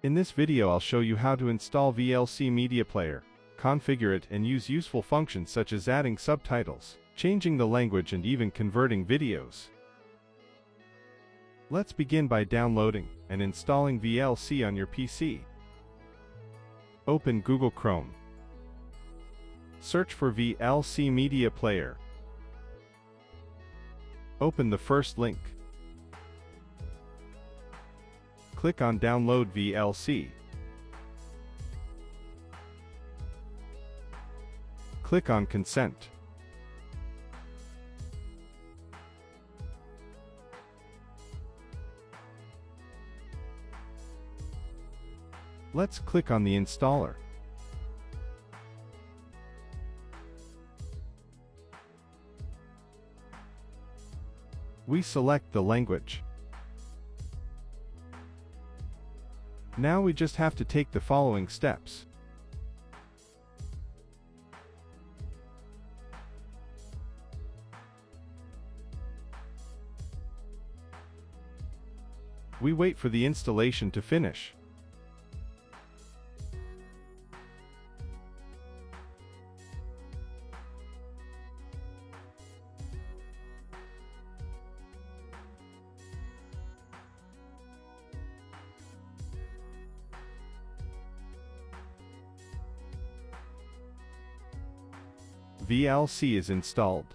In this video I'll show you how to install VLC Media Player, configure it and use useful functions such as adding subtitles, changing the language and even converting videos. Let's begin by downloading and installing VLC on your PC. Open Google Chrome. Search for VLC Media Player. Open the first link. Click on Download VLC. Click on Consent. Let's click on the installer. We select the language. Now we just have to take the following steps. We wait for the installation to finish. VLC is installed.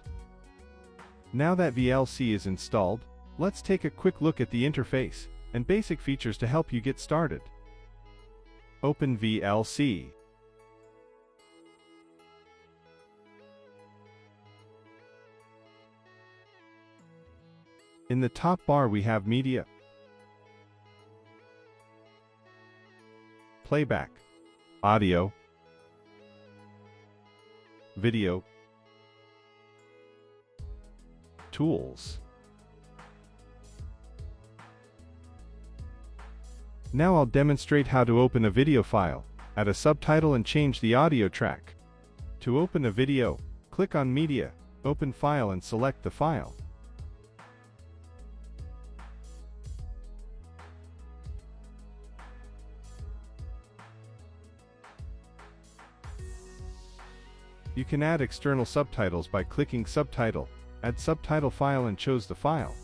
Now that VLC is installed, let's take a quick look at the interface and basic features to help you get started. Open VLC. In the top bar we have Media, Playback, Audio, Video, Tools. Now I'll demonstrate how to open a video file, add a subtitle and change the audio track. To open a video, click on Media, Open File and select the file. You can add external subtitles by clicking Subtitle, Add Subtitle File and choose the file.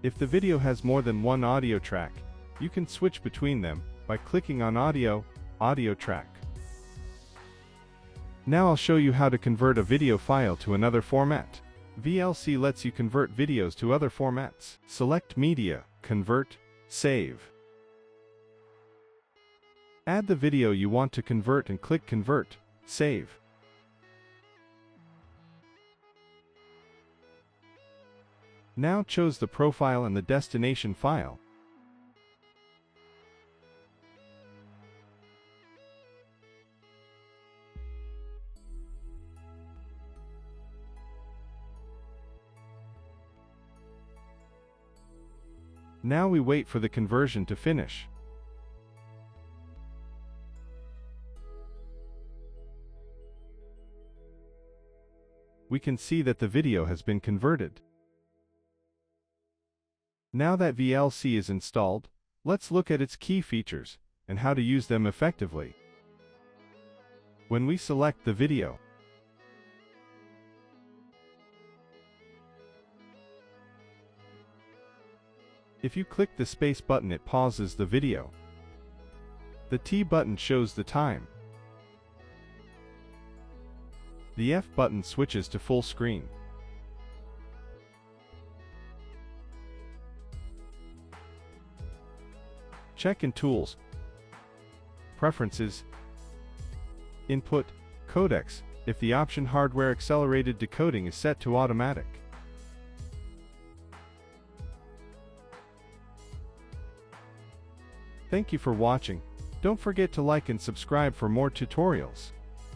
If the video has more than one audio track, you can switch between them by clicking on Audio, Audio Track. Now I'll show you how to convert a video file to another format. VLC lets you convert videos to other formats. Select Media, Convert, Save. Add the video you want to convert and click Convert, Save. Now choose the profile and the destination file. Now we wait for the conversion to finish. We can see that the video has been converted. Now that VLC is installed, let's look at its key features and how to use them effectively. When we select the video, if you click the space button, it pauses the video. The T button shows the time. The F button switches to full screen. Check in Tools, Preferences, Input, Codecs, if the option Hardware Accelerated Decoding is set to Automatic. Thank you for watching. Don't forget to like and subscribe for more tutorials.